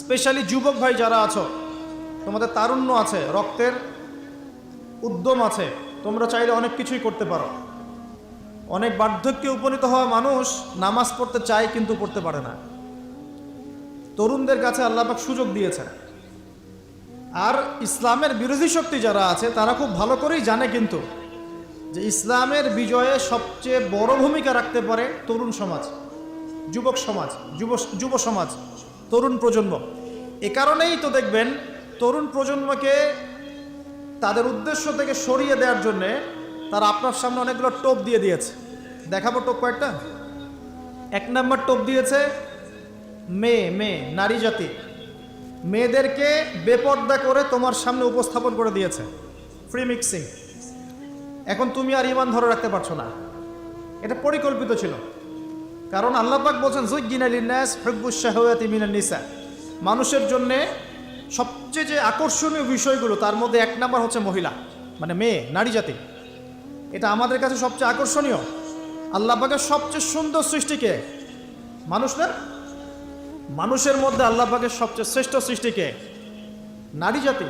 Specially যুবক ভাই যারা আছো, তোমাদের তারুণ্য আছে, রক্তের উদ্যম আছে, তোমরা চাইলে অনেক কিছুই করতে পারো। অনেক বার্ধক্যে উপনীত হওয়া মানুষ নামাজ পড়তে চায় কিন্তু পড়তে পারে না। তরুণদের কাছে আল্লাহ পাক সুযোগ দিয়েছেন। আর ইসলামের বিরোধী শক্তি যারা আছে তারা খুব ভালো করেই জানে কিন্তু যে ইসলামের বিজয়ে সবচেয়ে বড় ভূমিকা রাখতে পারে তরুণ সমাজ, যুবক সমাজ, যুব সমাজ, তরুণ প্রজন্ম। এ কারণেই তো দেখবেন তরুণ প্রজন্মকে তাদের উদ্দেশ্য থেকে সরিয়ে দেওয়ার জন্যে তারা আপনার সামনে অনেকগুলো টোপ দিয়ে দিয়েছে। দেখাবো টোপ কয়েকটা। 1 নম্বর টোপ দিয়েছে মেয়ে নারী জাতি, মেয়েদেরকে বেপর্দা করে তোমার সামনে উপস্থাপন করে দিয়েছে, ফ্রি মিক্সিং। এখন তুমি আর ঈমান ধরে রাখতে পারছো না। এটা পরিকল্পিত ছিল, কারণ আল্লাহ পাক বলছেন যুজ্জিনা লিন্নাস হুব্বুশ শাহাওয়াতি মিনান নিসা। মানুষের জন্যে সবচেয়ে যে আকর্ষণীয় বিষয়গুলো তার মধ্যে 1 নম্বর হচ্ছে মহিলা, মানে মেয়ে, নারী জাতি। এটা আমাদের কাছে সবচেয়ে আকর্ষণীয়। আল্লাহ পাকের সবচেয়ে সুন্দর সৃষ্টিকে মানুষ না, মানুষের মধ্যে আল্লাহ পাকের সবচেয়ে শ্রেষ্ঠ সৃষ্টিকে নারী জাতি।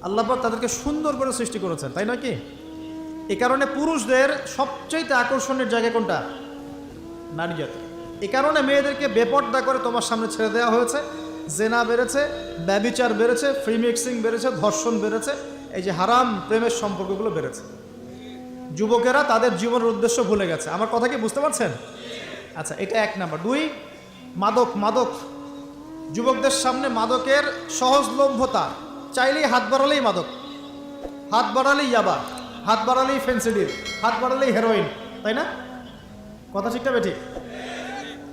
আল্লাহ পাক তাদেরকে সুন্দর করে সৃষ্টি করেছেন, তাই নয় কি? এ কারণে পুরুষদের সবচেয়ে আকর্ষণের জায়গা কোনটা? নারী জাতি। এ কারণে মেয়েদেরকে বেপর্দা করে তোমার সামনে ছেড়ে দেওয়া হয়েছে। জেনা বেড়েছে, ব্যভিচার বেড়েছে, ফ্রি মিক্সিং বেড়েছে, ধর্ষণ বেড়েছে, এই যে হারাম প্রেমের সম্পর্কগুলো বেড়েছে। যুবকেরা তাদের জীবনের উদ্দেশ্য ভুলে গেছে। আমার কথা কি বুঝতে পারছেন? আচ্ছা, এটা 1 নাম্বার। 2, মাদক। যুবকদের সামনে মাদকের সহজলভ্যতা। চাইলেই হাত বাড়ালেই মাদক, হাত বাড়ালেই ইয়াবা, হাত বাড়ালেই ফেন্সিডিল, হাত বাড়ালেই হেরোইন, তাই না? কথা ঠিক না বেঠিক?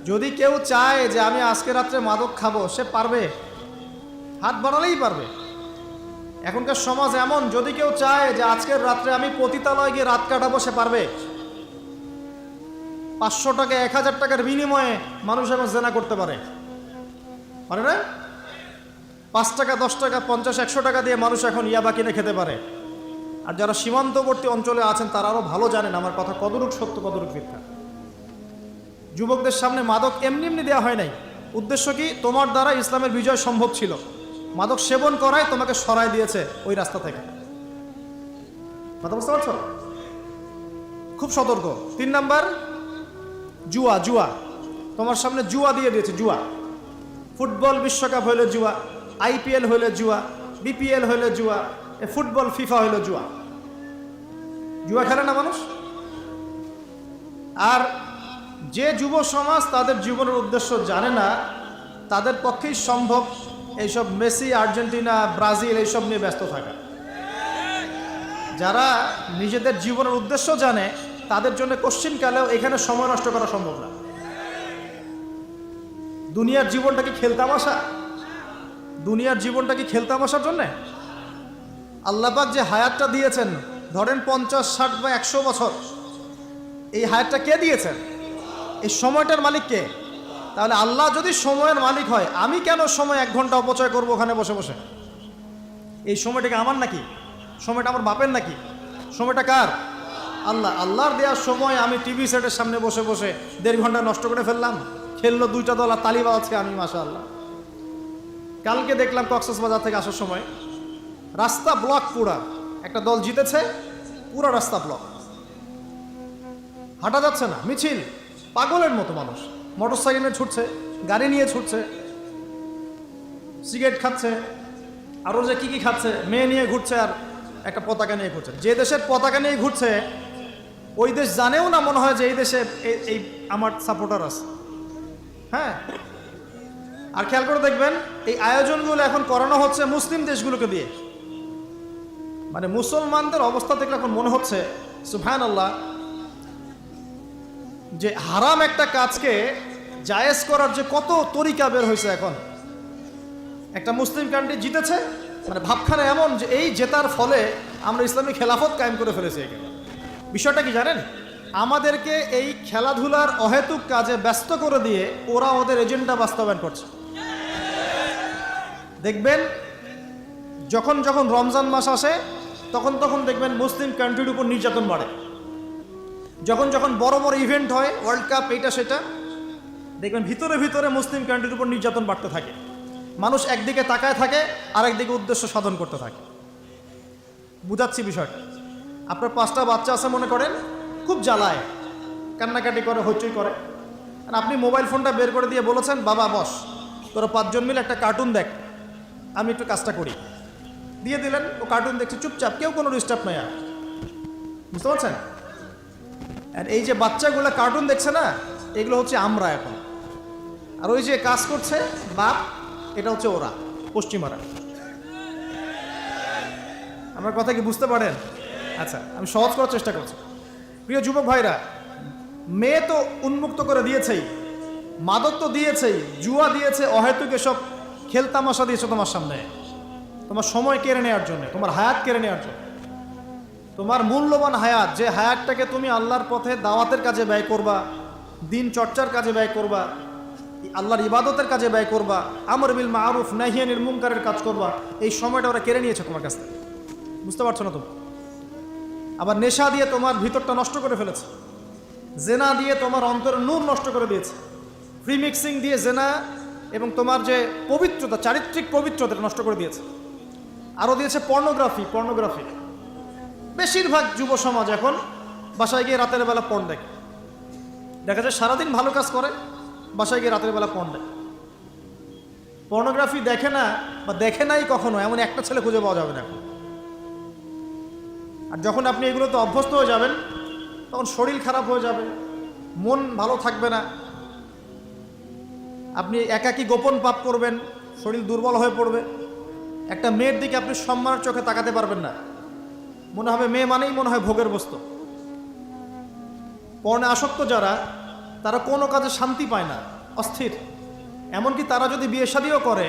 যদি কেউ চায় যে আমি আজকে রাত্রে মাদক খাবো, সে পারবে, হাত বাড়ালেই পারবে। এখনকার সমাজ এমন, যদি কেউ চায় যে আজকের রাত্রে আমি পতিতালয়ে গিয়ে রাত কাটাবো, সে পারবে। 500 টাকা 1000 টাকার বিনিময়ে মানুষ এখন জেনা করতে পারে না? 5 টাকা 10 টাকা 50 100 টাকা দিয়ে মানুষ এখন ইয়াবা কিনে খেতে পারে। আর যারা সীমান্তবর্তী অঞ্চলে আছেন তারা আরো ভালো জানেন আমার কথা কতটুক সত্য কতটুক মিথ্যা। যুবকদের সামনে মাদক এমনি দেওয়া হয় নাই। উদ্দেশ্য কি? তোমার দ্বারা ইসলামের বিজয় সম্ভব ছিল। মাদক সেবন করায় তোমাকে সরায় দিয়েছে ওই রাস্তা থেকে। কথা বুঝতে পারছো? খুব সতর্ক। 3 নাম্বার, জুয়া। তোমার সামনে জুয়া দিয়ে দিয়েছে। জুয়া, ফুটবল বিশ্বকাপ হইলে জুয়া, IPL হইলে জুয়া, BPL হইলে জুয়া, ফুটবল ফিফা হইলে জুয়া। জুয়া খেলে না মানুষ। আর যে যুব সমাজ তাদের জীবনের উদ্দেশ্য জানে না, তাদের পক্ষেই সম্ভব এইসব মেসি, আর্জেন্টিনা, ব্রাজিল এইসব নিয়ে ব্যস্ত থাকা। যারা নিজেদের জীবনের উদ্দেশ্য জানে তাদের জন্য কোশ্চিনকালেও এখানে সময় নষ্ট করা সম্ভব না। দুনিয়ার জীবনটা কি খেলতামাশা? দুনিয়ার জীবনটা কি খেলতামাশার জন্যে? আল্লাহ পাক যে হায়াতটা দিয়েছেন, ধরেন 50, 60 বা 100 বছর, এই হায়াতটা কে দিয়েছেন? এই সময়টার মালিক কে? তাহলে আল্লাহ যদি সময়ের মালিক হয়, আমি কেন সময় 1 ঘন্টা অপচয় করবো ওখানে বসে বসে? এই সময়টাকে আমার নাকি? সময়টা আমার বাপের নাকি? সময়টা কার? আল্লাহর দেওয়ার সময় আমি টিভি সেটের সামনে বসে বসে 1.5 ঘন্টা নষ্ট করে ফেললাম। খেললো 2টা দল আর তালি বাজাচ্ছে আমি, মাশাআল্লাহ। কালকে দেখলাম কক্সবাজার থেকে আসার সময় রাস্তা ব্লক, পুরা একটা দল জিতেছে, পুরা রাস্তা ব্লক, হাঁটা যাচ্ছে না, মিছিল, পাগলের মতো মানুষ মোটরসাইকেল নিয়ে ছুটছে, গাড়ি নিয়ে ছুটছে, সিগারেট খাচ্ছে, আরও যে কি খাচ্ছে, মেয়ে নিয়ে ঘুরছে আর একটা পতাকা নিয়ে ঘুরছে। যে দেশের পতাকা নিয়ে ঘুরছে ওই দেশ জানেও না মনে হয় যে এই দেশে এই আমার সাপোর্টার আছে। হ্যাঁ, আর খেয়াল করে দেখবেন এই আয়োজনগুলো এখন করানো হচ্ছে মুসলিম দেশগুলোকে দিয়ে। মানে মুসলমানদের অবস্থা দেখলে এখন মনে হচ্ছে সুবহানাল্লাহ, যে হারাম একটা কাজকে জায়েজ করার যে কত তরিকা বের হয়েছে এখন। একটা মুসলিম কান্ট্রি জিতেছে, মানে ভাবখানা এমন যে এই জেতার ফলে আমরা ইসলামী খেলাফত কায়েম করে ফেলেছি। এখানে বিষয়টা কি জানেন? আমাদেরকে এই খেলাধুলার অহেতুক কাজে ব্যস্ত করে দিয়ে ওরা ওদের এজেন্ডা বাস্তবায়ন করছে। দেখবেন যখন যখন রমজান মাস আসে তখন দেখবেন মুসলিম কান্ট্রির উপর নির্যাতন বাড়ে। যখন যখন বড় বড় ইভেন্ট হয়, ওয়ার্ল্ড কাপ, এইটা সেটা, দেখবেন ভিতরে ভিতরে মুসলিম কান্ট্রির উপর নির্যাতন বাড়তে থাকে। মানুষ একদিকে তাকায় থাকে, আরেকদিকে উদ্দেশ্য সাধন করতে থাকে। বুঝাচ্ছি বিষয়টা। আপনার 5টা বাচ্চা আছে মনে করেন, খুব জ্বালায়, কান্নাকাটি করে, হইচই করে, আর আপনি মোবাইল ফোনটা বের করে দিয়ে বলেছেন, বাবা বস, তোরা 5 জন মিলে একটা কার্টুন দেখ, আমি একটু কাজটা করি। দিয়ে দিলেন, ও কার্টুন দেখছে চুপচাপ, কেউ কোনো ডিস্টার্ব নাই। আর বুঝতে পারছেন? আর এই যে বাচ্চাগুলো কার্টুন দেখছে না, এগুলো হচ্ছে আমরা এখন। আর ওই যে কাজ করছে বাপ, এটা হচ্ছে ওরা, পশ্চিমারা। আমার কথা কি বুঝতে পারেন? আচ্ছা, আমি সহজ করার চেষ্টা করছি। প্রিয় যুবক ভাইরা, মেয়ে তো উন্মুক্ত করে দিয়েছেই, মাদক তো দিয়েছেই, জুয়া দিয়েছে, অহেতুক এসব খেলতামাশা দিয়েছে তোমার সামনে, তোমার সময় কেড়ে নেওয়ার জন্য, তোমার হায়াত কেড়ে নেওয়ার জন্য। তোমার মূল্যবান হায়াত, যে হায়াতটাকে তুমি আল্লাহর পথে দাওয়াতের কাজে ব্যয় করবা, দিন চর্চার কাজে ব্যয় করবা, আল্লাহর ইবাদতের কাজে ব্যয় করবা, আমর বিল মারুফ নাহি আনিল মুনকারের কাজ করবা, এই সময়টা ওরা কেড়ে নিয়েছে তোমার কাছ থেকে। বুঝতে পারছো না তুমি? আবার নেশা দিয়ে তোমার ভিতরটা নষ্ট করে ফেলেছে, জেনা দিয়ে তোমার অন্তরের নূর নষ্ট করে দিয়েছে, ফ্রি মিক্সিং দিয়ে জেনা এবং তোমার যে পবিত্রতা, চারিত্রিক পবিত্রতা নষ্ট করে দিয়েছে। আরও দিয়েছে পর্নোগ্রাফি। বেশিরভাগ যুব সমাজ এখন বাসায় গিয়ে রাতের বেলা পর্ন দেখে। দেখা যায় সারাদিন ভালো কাজ করে, বাসায় গিয়ে রাতের বেলা পর্ন দেখে। পর্নোগ্রাফি দেখে না বা দেখে নাই কখনো, এমন একটা ছেলে খুঁজে পাওয়া যাবে না এখন। আর যখন আপনি এগুলোতে অভ্যস্ত হয়ে যাবেন, তখন শরীর খারাপ হয়ে যাবে, মন ভালো থাকবে না, আপনি একাকী গোপন পাপ করবেন, শরীর দুর্বল হয়ে পড়বে। একটা মেয়ের দিকে আপনি সম্মানের চোখে তাকাতে পারবেন না, মনে হবে মেয়ে মানেই মনে হয় ভোগের বস্তু। পর্ণে আসক্ত যারা, তারা কোনো কাজে শান্তি পায় না, অস্থির। এমনকি তারা যদি বিয়ে শাদীও করে,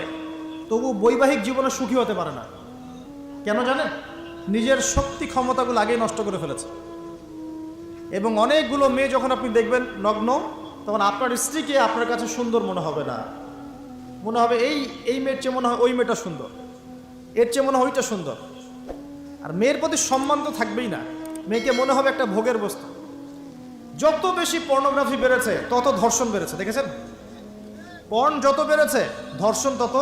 তবু বৈবাহিক জীবনে সুখী হতে পারে না। কেন জানেন? নিজের শক্তি ক্ষমতাগুলো আগেই নষ্ট করে ফেলেছে। এবং অনেকগুলো মেয়ে যখন আপনি দেখবেন নগ্ন, তখন আপনার স্ত্রীকে আপনার কাছে সুন্দর মনে হবে না, মনে হবে এই মেয়ের চেয়ে মনে হয় ওই মেয়েটা সুন্দর, এর চেয়ে মনে হয় ওইটা সুন্দর। আর মেয়ের প্রতি সম্মান তো থাকবেই না, মেয়েকে মনে হবে একটা ভোগের বস্তু। যত বেশি পর্নোগ্রাফি বেড়েছে, তত ধর্ষণ বেড়েছে। দেখেছেন? পর্ন যত বেড়েছে, ধর্ষণ তত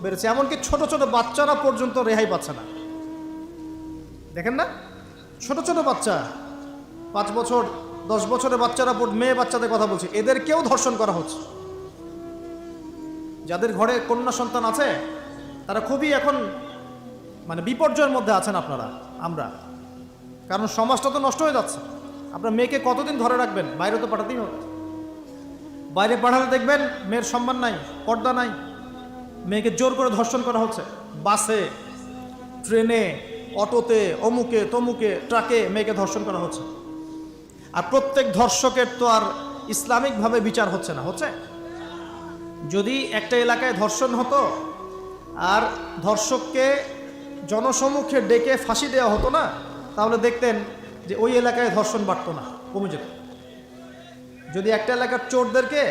বেড়েছে। এমনকি ছোট ছোট বাচ্চারা পর্যন্ত রেহাই পাচ্ছে না। দেখেন না, ছোট ছোট বাচ্চা, 5 বছর 10 বছরের বাচ্চারা, মেয়ে বাচ্চাদের কথা বলছি, এদেরকেও ধর্ষণ করা হচ্ছে। যাদের ঘরে কন্যা সন্তান আছে, তারা খুবই এখন মানে বিপর্যয়ের মধ্যে আছেন আপনারা, আমরা। কারণ সমাজটা তো নষ্ট হয়ে যাচ্ছে। আপনার মেয়েকে কতদিন ঘরে রাখবেন? বাইরে তো পাঠাতেই হবে। বাইরে পাঠালে দেখবেন মেয়ের সম্মান নাই, পর্দা নাই, মেয়েকে জোর করে ধর্ষণ করা হচ্ছে। বাসে, ট্রেনে, অটোতে, অমুকে তমুকে, ট্রাকে মেয়েকে ধর্ষণ করা হচ্ছে। আর প্রত্যেক ধর্ষকের তো আর ইসলামিকভাবে বিচার হচ্ছে না, হচ্ছে? যদি একটা এলাকায় ধর্ষণ হতো আর ধর্ষককে জনসমুখে ডেকে ফাঁসি দেওয়া হতো না, তাহলে দেখতেন যে ওই এলাকায় ধর্ষণ বাড়তো না, কমে যেত। যদি একটা এলাকার চোরদেরকে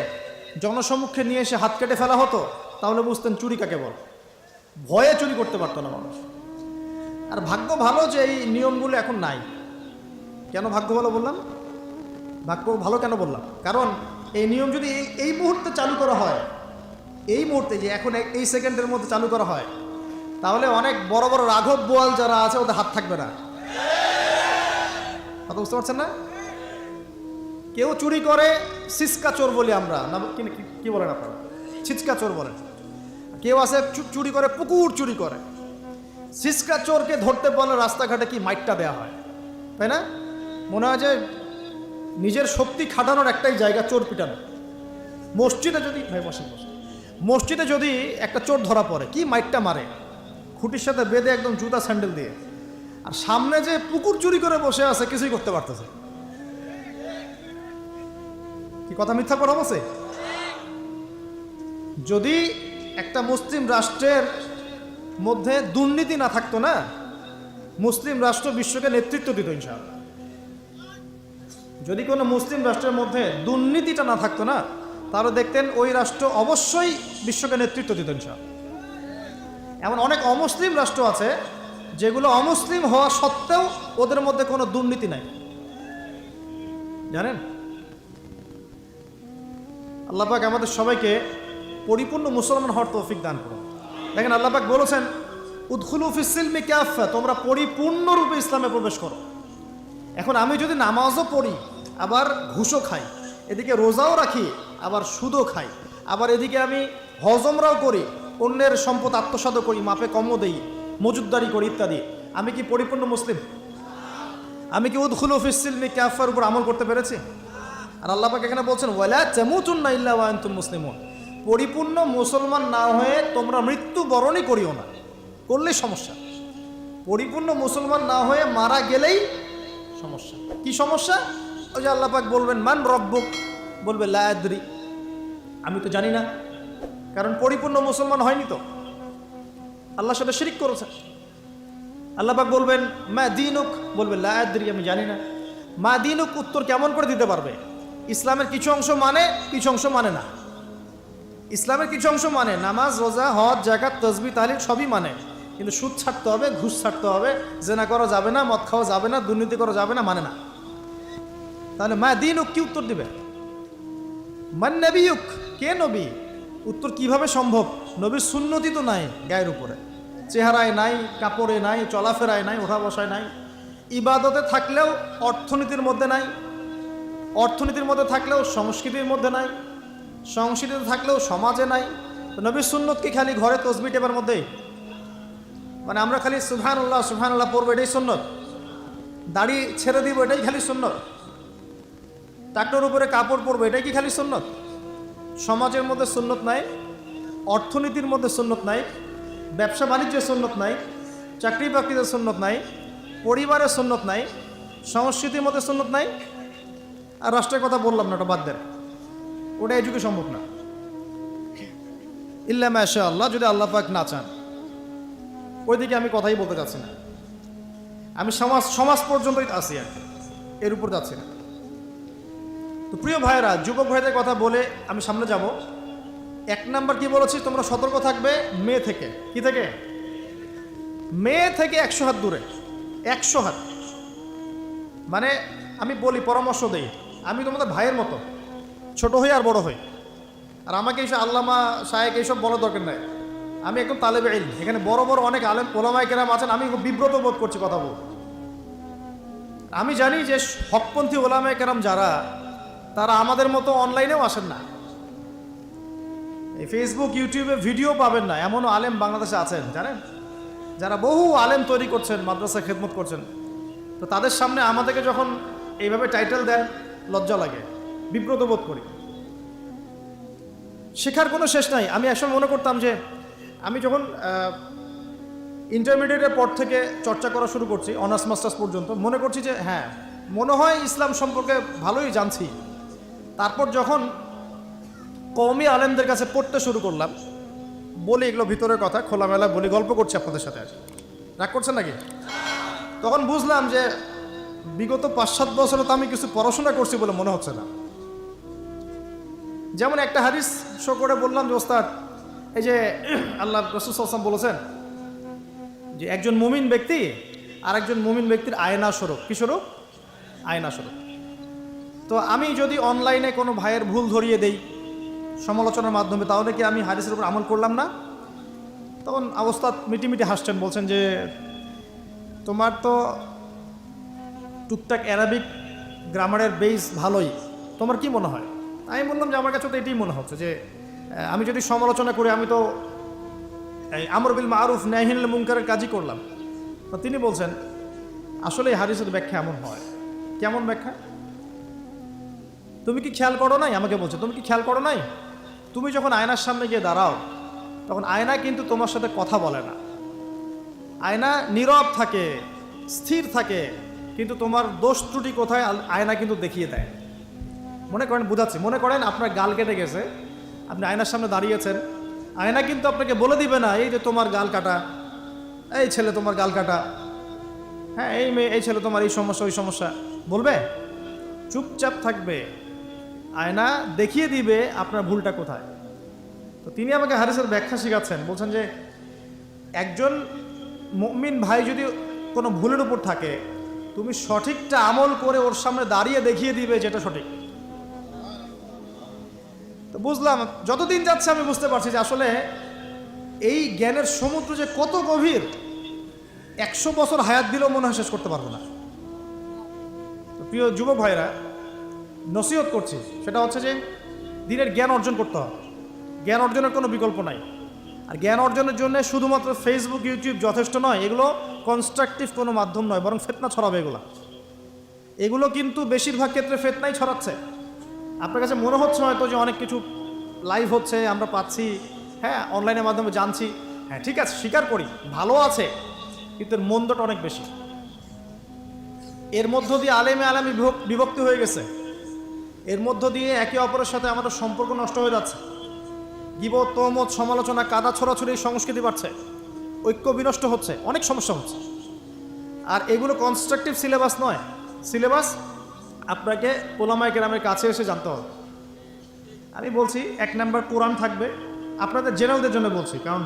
জনসমুখে নিয়ে এসে হাত কেটে ফেলা হতো, তাহলে বুঝতেন চুরি কাকে বল। ভয়ে চুরি করতে পারতো না মানুষ। আর ভাগ্য ভালো যে এই নিয়মগুলো এখন নাই। কেন ভাগ্য ভালো বললাম? ভাগ্য ভালো কেন বললাম? কারণ এই নিয়ম যদি এই মুহূর্তে চালু করা হয়, এই মুহূর্তে যে এখন এই সেকেন্ডের মধ্যে চালু করা হয়, তাহলে অনেক বড় বড় রাঘব বোয়াল যারা আছে ওদের হাত থাকবে না। কথা বুঝতে পারছেন না? কেউ চুরি করে সিসকা চোর বলি আমরা, না কি বলেন আপনারা? ছিচকা চোর বলেন। কেউ আছে চুরি করে, পুকুর চুরি করে। সিসকা চোরকে ধরতে পারলে রাস্তাঘাটে কি মাইটটা দেওয়া হয়, তাই না? মনে হয় যে নিজের শক্তি খাটানোর একটাই জায়গা চোর পিটানো। মসজিদে যদি মসজিদে যদি একটা চোর ধরা পড়ে, কি মাইটটা মারে, খুঁটির সাথে বেঁধে একদম জুতা স্যান্ডেল দিয়ে। আর সামনে যে পুকুর চুরি করে বসে আছে, কিছুই করতে পারতেছে। কি কথা মিথ্যা কথা বলছে? যদি একটা মুসলিম রাষ্ট্রের মধ্যে দুর্নীতি না থাকতো না, মুসলিম রাষ্ট্র বিশ্বকে নেতৃত্ব দিত ইনশাআল্লাহ। যদি কোনো মুসলিম রাষ্ট্রের মধ্যে দুর্নীতিটা না থাকতো না, তাহলে দেখতেন ওই রাষ্ট্র অবশ্যই বিশ্বকে নেতৃত্ব দিত ইনশাআল্লাহ। এমন অনেক অমুসলিম রাষ্ট্র আছে যেগুলো অমুসলিম হওয়া সত্ত্বেও ওদের মধ্যে কোনো দুর্নীতি নাই, জানেন? আল্লাহ পাক আমাদের সবাইকে পরিপূর্ণ মুসলমান হওয়ার তৌফিক দান করুন। দেখেন আল্লাহ পাক বলেছেন উদখুলু ফিস সিলমি কাফা, তোমরা পরিপূর্ণরূপে ইসলামে প্রবেশ করো। এখন আমি যদি নামাজও পড়ি, আবার ঘুষও খাই, এদিকে রোজাও রাখি, আবার সুদও খাই, আবার এদিকে আমি হজমরাও করি, অন্যের সম্পদ আত্মসাৎ করি, মাপে কমও দেই, মজুদদারি করি ইত্যাদি, আমি কি পরিপূর্ণ মুসলিম? আমি কি উদখুলু ফিস সিলমি কাফার উপর আমল করতে পেরেছি? আর আল্লাহ পাক এখানে বলছেন ওয়ালা তামুতুন্না ইল্লা ওয়া আনতুম মুসলিমুন, পরিপূর্ণ মুসলমান না হয়ে তোমরা মৃত্যুবরণই করিও না, করলেই সমস্যা। পরিপূর্ণ মুসলমান না হয়ে মারা গেলেই সমস্যা। কি সমস্যা? ওই যে আল্লাহ পাক বলবেন মান রব্বুক, বলবে লা আদরি, আমি তো জানি না, কারণ পরিপূর্ণ মুসলমান হয়নি তো, আল্লাহর সাথে শিরিক করেছে। আল্লাহ পাক বলবেন মা দীনুক, বলবে লা আদরি, আমি জানি না। মা দীনুক উত্তর কেমন করে দিতে পারবে? ইসলামের কিছু অংশ মানে, কিছু অংশ মানে না। ইসলামের কিছু অংশ মানে, নামাজ, রোজা, হজ, যাকাত, তাসবিহ, তাহলিল সবই মানে, কিন্তু সুদ ছাড়তে হবে, ঘুষ ছাড়তে হবে, জেনা করা যাবে না, মদ খাওয়া যাবে না, দুর্নীতি করা যাবে না, মানে না। তাহলে মা দীনুক কি উত্তর দিবে? মান নবিয়ুক, কে নবী? উত্তর কিভাবে সম্ভব? নবীর সুন্নতি তো নাই গায়ের উপরে, চেহারায় নাই, কাপড়ে নাই, চলাফেরায় নাই, ওঠা বসায় নাই, ইবাদতে থাকলেও অর্থনীতির মধ্যে নাই, অর্থনীতির মধ্যে থাকলেও সংস্কৃতির মধ্যে নাই, সংস্কৃতিতে থাকলেও সমাজে নাই। তো নবীর সুন্নত কি খালি ঘরে তসবিহ টেপার মধ্যেই? মানে আমরা খালি সুবহানাল্লাহ সুবহানাল্লাহ পড়বো, এটাই সুন্নত? দাড়ি ছেড়ে দিব, এটাই খালি সুন্নত? টাকটোর উপরে কাপড় পরবো, এটাই কি খালি সুন্নত? সমাজের মধ্যে সুন্নত নাই, অর্থনীতির মধ্যে সুন্নত নাই, ব্যবসা বাণিজ্যের সুন্নত নাই, চাকরি বাকরিতে সুন্নত নাই, পরিবারের সুন্নত নাই, সংস্কৃতির মধ্যে সুন্নত নাই, আর রাষ্ট্রের কথা বললাম না, ওটা বাদ দেন, ওটা এই যুগে সম্ভব না। ইল্লা মাশা আল্লাহ, যদি আল্লাহ পাক না চান। ওইদিকে আমি কথাই বলতে চাচ্ছি না, আমি সমাজ পর্যন্তই আছি, আর এর উপর যাচ্ছি না। তো প্রিয় ভাইয়েরা, যুবক ভাইদের কথা বলে আমি সামনে যাব। এক নাম্বার কি বলেছি, তোমরা সতর্ক থাকবে মেয়ে থেকে। কি থেকে? মেয়ে থেকে 100 হাত দূরে। 100 হাত মানে আমি বলি, পরামর্শ দেই, আমি তোমাদের ভাইয়ের মতো, ছোট হই আর বড় হই, আর আমাকে এইসব আল্লামা শায়েখ এইসব বলার দরকার নাই। আমি একদম তালেবে ইলম, এখানে বড় বড় অনেক আলেম ওলামায়ে কেরাম আছেন, আমি বিব্রত বোধ করছি কথা বল। আমি জানি যে হকপন্থী ওলামায়ে কেরাম যারা, তারা আমাদের মতো অনলাইনেও আসেন না, এই ফেসবুক ইউটিউবে ভিডিও পাবেন না, এমনও আলেম বাংলাদেশে আছেন জানেন, যারা বহু আলেম তৈরি করছেন, মাদ্রাসা খেদমত করছেন। তো তাদের সামনে আমাদেরকে যখন এইভাবে টাইটেল দেন, লজ্জা লাগে, বিব্রত বোধ করি। শেখার কোনো শেষ নাই। আমি একসময় মনে করতাম যে আমি যখন ইন্টারমিডিয়েটের পর থেকে চর্চা করা শুরু করছি, অনার্স মাস্টার্স পর্যন্ত, মনে করছি যে হ্যাঁ, মনে হয় ইসলাম সম্পর্কে ভালোই জানছি। তারপর যখন কওমি আলেমদের কাছে পড়তে শুরু করলাম, বলি এগুলো ভিতরের কথা, খোলামেলা বলি, গল্প করছি আপনাদের সাথে, রাগ করছেন নাকি? তখন বুঝলাম যে বিগত 5-7 বছরে তো আমি কিছু পড়াশোনা করছি বলে মনে হচ্ছে না। যেমন একটা হাদিস শো করে বললাম যে ওস্তাদ, এই যে আল্লাহ রাসূল সাল্লাল্লাহু আলাইহি ওয়াসাল্লাম বলেছেন যে একজন মুমিন ব্যক্তি আর একজন মুমিন ব্যক্তির আয়না স্বরূপ। কি স্বরূপ? আয়না স্বরূপ। তো আমি যদি অনলাইনে কোনো ভাইয়ের ভুল ধরিয়ে দেই সমালোচনার মাধ্যমে, তাহলে কি আমি হাদিসের উপর আমল করলাম না? তখন ওস্তাদ মিটিমিটি হাসছেন, বলছেন যে তোমার তো টুকটাক অ্যারাবিক গ্রামারের বেস ভালোই, তোমার কি মনে হয়? আমি বললাম যে আমার কাছে তো এটাই মনে হচ্ছে যে আমি যদি সমালোচনা করি, আমি তো এই আমর বিল মারুফ নাহি আনিল মুনকারের কাজই করলাম। তো তিনি বলছেন আসলে এই হাদিসের ব্যাখ্যা এমন হয়। কেমন ব্যাখ্যা? তুমি কি খেয়াল করো নাই? আমাকে বলছে তুমি কি খেয়াল করো নাই, তুমি যখন আয়নার সামনে গিয়ে দাঁড়াও, তখন আয়না কিন্তু তোমার সাথে কথা বলে না, আয়না নীরব থাকে, স্থির থাকে, কিন্তু তোমার দোষ ত্রুটি কোথায় আয়না কিন্তু দেখিয়ে দেয়। মনে করেন, বুঝাচ্ছি, মনে করেন আপনার গাল কেটে গেছে, আপনি আয়নার সামনে দাঁড়িয়েছেন, আয়না কিন্তু আপনাকে বলে দিবে না এই যে তোমার গাল কাটা, এই ছেলে তোমার গাল কাটা, হ্যাঁ এই মেয়ে, এই ছেলে তোমার এই সমস্যা ওই সমস্যা, বলবে? চুপচাপ থাকবে, আয়না দেখিয়ে দিবে আপনার ভুলটা কোথায়। তো তিনি আমাকে হাদিসের ব্যাখ্যা শিখাচ্ছেন, বলছেন যে একজন মুমিন ভাই যদি কোনো ভুলের উপর থাকে, তুমি সঠিকটা আমল করে ওর সামনে দাঁড়িয়ে দেখিয়ে দিবে যেটা সঠিক। তো বুঝলাম, যতদিন যাচ্ছে আমি বুঝতে পারছি যে আসলে এই জ্ঞানের সমুদ্র যে কত গভীর, 100 বছর হায়াত দিলেও মনে হয় শেষ করতে পারবো না। তো প্রিয় যুবক ভাইরা, নসিহত করছি, সেটা হচ্ছে যে দিনের জ্ঞান অর্জন করতে হবে। জ্ঞান অর্জনের কোনো বিকল্প নাই। আর জ্ঞান অর্জনের জন্য শুধুমাত্র ফেসবুক, ইউটিউব যথেষ্ট নয়। এগুলো কনস্ট্রাকটিভ কোনো মাধ্যম নয়, বরং ফিতনা ছড়াবে এগুলো কিন্তু বেশিরভাগ ক্ষেত্রে ফিতনাই ছড়াচ্ছে। আপনার কাছে মনে হচ্ছে হয়তো যে অনেক কিছু লাইভ হচ্ছে, আমরা পাচ্ছি, হ্যাঁ, অনলাইনের মাধ্যমে জানছি, হ্যাঁ ঠিক আছে, স্বীকার করি ভালো আছে, কিন্তু এর মন্দটা অনেক বেশি। এর মধ্য দিয়ে আলেমে বিভক্তি হয়ে গেছে। এর মধ্য দিয়ে একে অপরের সাথে আমাদের সম্পর্ক নষ্ট হয়ে যাচ্ছে। গীবত, তহমত, সমালোচনা, কাদা ছড়াছড়ি সংস্কৃতি বাড়ছে, ঐক্য বিনষ্ট হচ্ছে, অনেক সমস্যা হচ্ছে। আর এগুলো কনস্ট্রাকটিভ সিলেবাস নয়। সিলেবাস আপনাকে ওলামায়ে কেরামের কাছে এসে জানতে হবে। আমি বলছি 1 নাম্বার কোরআন থাকবে। আপনাদের জেনারেলদের জন্য বলছি, কারণ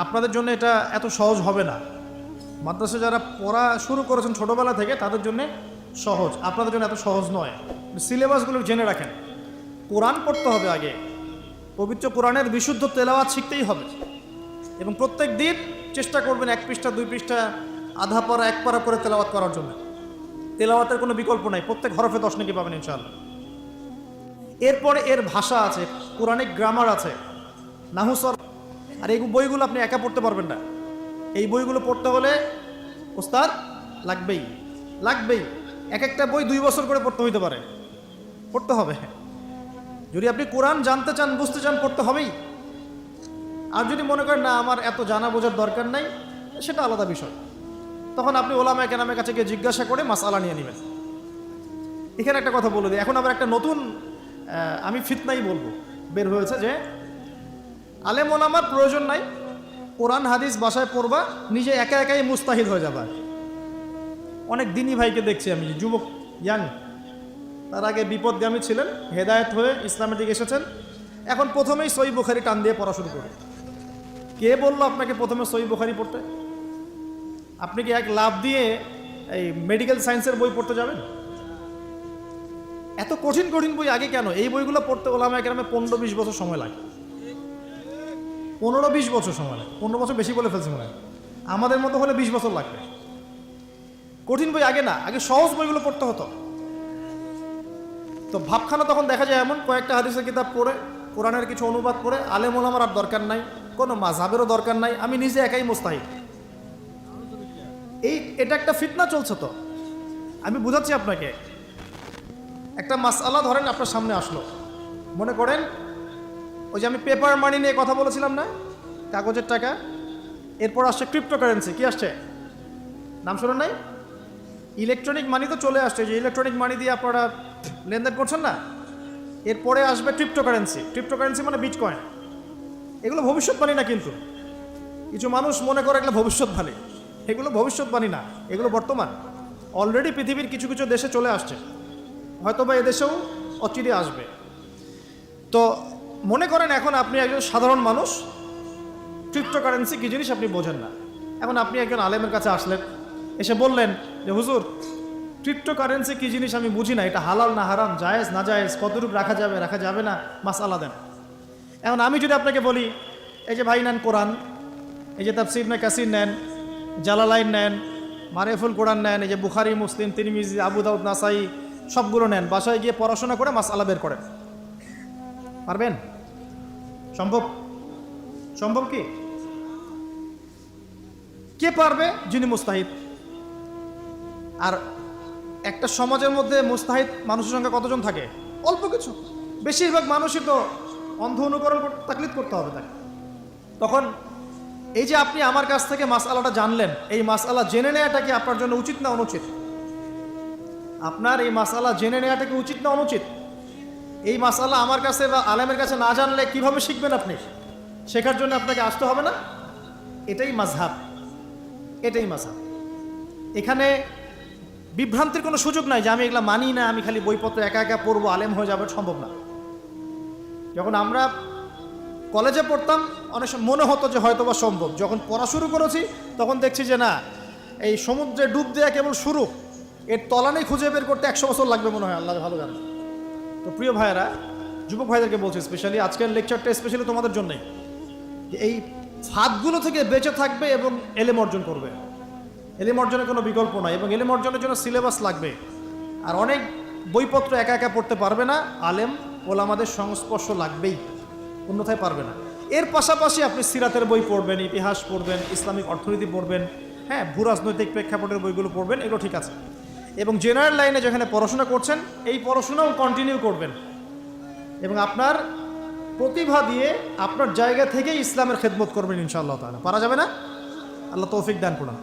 আপনাদের জন্য এটা এত সহজ হবে না। মাদ্রাসা যারা পড়া শুরু করেছেন ছোটোবেলা থেকে তাদের জন্য সহজ, আপনাদের জন্য এত সহজ নয়। সিলেবাসগুলো জেনে রাখেন। কোরআন পড়তে হবে আগে, পবিত্র কোরআনের বিশুদ্ধ তেলাওয়াত শিখতেই হবে, এবং প্রত্যেক দিন চেষ্টা করবেন 1 পৃষ্ঠা 2 পৃষ্ঠা, আধা পারা 1 পারা করে তেলাওয়াত করার জন্য। তেলাওয়াতের কোনো বিকল্প নাই, প্রত্যেক হরফে 10 নেকি পাবেন ইনশাআল্লাহ। এরপরে এর ভাষা আছে, কোরআনিক গ্রামার আছে, নাহু সরফ। আর এই বইগুলো আপনি একা পড়তে পারবেন না। এই বইগুলো পড়তে হলে ওস্তাদ লাগবেই। এক একটা বই 2 বছর করে পড়তে হইতে পারে, পড়তে হবে। যদি আপনি কোরআন জানতে চান, বুঝতে চান, পড়তে হবেই। আর যদি মনে করেন না আমার এত জানা বোঝার দরকার নাই, সেটা আলাদা বিষয়। তখন আপনি ওলামায়ে কেরামের কাছে গিয়ে জিজ্ঞাসা করে মাসআলা নিয়ে নেবেন। এখানে একটা কথা বলে দিই, এখন আবার একটা নতুন আমি ফিতনাই বলবো বের হয়েছে যে আলেম ওলামার প্রয়োজন নাই, কোরআন হাদিস বাসায় পড়বা, নিজে একা একাই মুস্তাহিদ হয়ে যাবা। অনেক দিনই ভাইকে দেখছি আমি, যুবক, ইয়াং, তার আগে বিপদগামী ছিলেন, হেদায়েত হয়ে ইসলামের দিকে এসেছেন, এখন প্রথমেই সহিহ বুখারী টান দিয়ে পড়া শুরু করে। কে বললো আপনাকে প্রথমে সহিহ বুখারী পড়তে? আপনি কি এক লাভ দিয়ে এই মেডিকেল সায়েন্সের বই পড়তে যাবেন? এত কঠিন কঠিন বই আগে কেন? এই বইগুলো পড়তে ওলামায়ে কেরামের 15-20 বছর সময় লাগে। 15-20 বছর সময় লাগে। 15 বছর বেশি বলে ফেলছি মনে হয়। আমাদের মতো হলে 20 বছর লাগবে। কঠিন বই আগে না, আগে সহজ বইগুলো পড়তে হতো। তো ভাবখানা তখন দেখা যায় এমন, কয়েকটা হাদিসের কিতাব পড়ে, কোরআনের কিছু অনুবাদ পড়ে, আলেম ওলামার আর দরকার নাই, কোনো মাযহাবেরও দরকার নাই, আমি নিজে একাই মুস্তাহিদ। এটা একটা ফিতনা চলছে। তো আমি বুঝাচ্ছি আপনাকে। একটা মাসআলা ধরেন আপনার সামনে আসলো, মনে করেন ওই যে আমি পেপার মানি নিয়ে কথা বলেছিলাম না, কাগজের টাকা। এরপর আসছে ক্রিপ্টোকারেন্সি। কি আসছে? নাম শুনেন নাই? ইলেকট্রনিক মানি তো চলে আসছে, যে ইলেকট্রনিক মানি দিয়ে আপনারা লেনদেন করছেন না। এরপরে আসবে ক্রিপ্টোকারেন্সি। ক্রিপ্টোকারেন্সি মানে বিটকয়েন। এগুলো ভবিষ্যৎবাণী না, কিন্তু কিছু মানুষ মনে করে এগুলো ভবিষ্যৎবাণী। এগুলো ভবিষ্যৎবাণী না, এগুলো বর্তমান। অলরেডি পৃথিবীর কিছু কিছু দেশে চলে আসছে, হয়তো বা এদেশেও অচিরে আসবে। তো মনে করেন এখন আপনি একজন সাধারণ মানুষ, ক্রিপ্টোকারেন্সি কী জিনিস আপনি বোঝেন না। এখন আপনি একজন আলেমের কাছে আসলেন, এসে বললেন যে হুজুর, ক্রিপ্টোকারেন্সি কী জিনিস আমি বুঝি না, এটা হালাল না হারাম, জায়েজ না জায়েজ, কতটুকু রাখা যাবে রাখা যাবে না, মাসআলা দেন। এখন আমি যদি আপনাকে বলি, এই যে ভাই নেন কোরআন, এই যে তাফসীর ইবনে কাসির নেন, জালালাইন নেন, মারিফুল কোরআন নেন, এই যে বুখারী, মুসলিম, তিরমিজি, আবু দাউদ, নাসাই, সবগুলো নেন, বাসায় গিয়ে পড়াশোনা করে মাসআলা বের করেন, পারবেন? সম্ভব? সম্ভব কি? কে পারবে? যিনি মুস্তাহিদ। আর একটা সমাজের মধ্যে মুস্তাহিদ মানুষের সংখ্যা কতজন থাকে? অল্প কিছু। বেশিরভাগ মানুষই তো অন্ধ অনুকরণ তাকলিদ করতে হবে তাকে। তখন এই যে আপনি আমার কাছ থেকে মাসআলাটা জানলেন, এই মাসআলা জেনে নেওয়াটা কি আপনার জন্য উচিত না অনুচিত? আপনার এই মাসআলা জেনে নেওয়াটা কি উচিত না অনুচিত? এই মাসআলা আমার কাছে বা আলেমের কাছে না জানলে কিভাবে শিখবেন আপনি? শেখার জন্য আপনাকে আসতে হবে না? এটাই মাযহাব, এটাই মাযহাব। এখানে বিভ্রান্তির কোনো সুযোগ নাই যে আমি এগুলা মানি না, আমি খালি বইপত্র একা একা পড়বো, আলেম হয়ে যাবে, সম্ভব না। যখন আমরা কলেজে পড়তাম অনেক সময় মনে হতো যে হয়তো বা সম্ভব। যখন পড়া শুরু করেছি তখন দেখছি যে না, এই সমুদ্রে ডুব দেওয়া কেবল শুরু, এর তলানেই খুঁজে বের করতে 100 বছর লাগবে মনে হয়, আল্লাহ ভালো জানে। তো প্রিয় ভাইয়েরা, যুবক ভাইদেরকে বলছি স্পেশালি, আজকের লেকচারটা স্পেশালি তোমাদের জন্যই, এই ফাঁদগুলো থেকে বেঁচে থাকবে এবং এলেম অর্জন করবে। এলেম অর্জনের কোনো বিকল্প নাই, এবং এলেম অর্জনের জন্য সিলেবাস লাগবে। আর অনেক বইপত্র একা একা পড়তে পারবে না, আলেম ওলামাদের সংস্পর্শ লাগবেই, অন্যথায় পারবে না। এর পাশাপাশি আপনি সিরাতের বই পড়বেন, ইতিহাস পড়বেন, ইসলামিক অর্থনীতি পড়বেন, হ্যাঁ, ভূরাজনৈতিক প্রেক্ষাপটের বইগুলো পড়বেন, এগুলো ঠিক আছে। এবং জেনারেল লাইনে যেখানে পড়াশোনা করছেন এই পড়াশোনাও কন্টিনিউ করবেন, এবং আপনার প্রতিভা দিয়ে আপনার জায়গা থেকেই ইসলামের খেদমত করবেন ইনশাআল্লাহ তাআলা। পারা যাবে না? আল্লাহ তৌফিক দান করুন।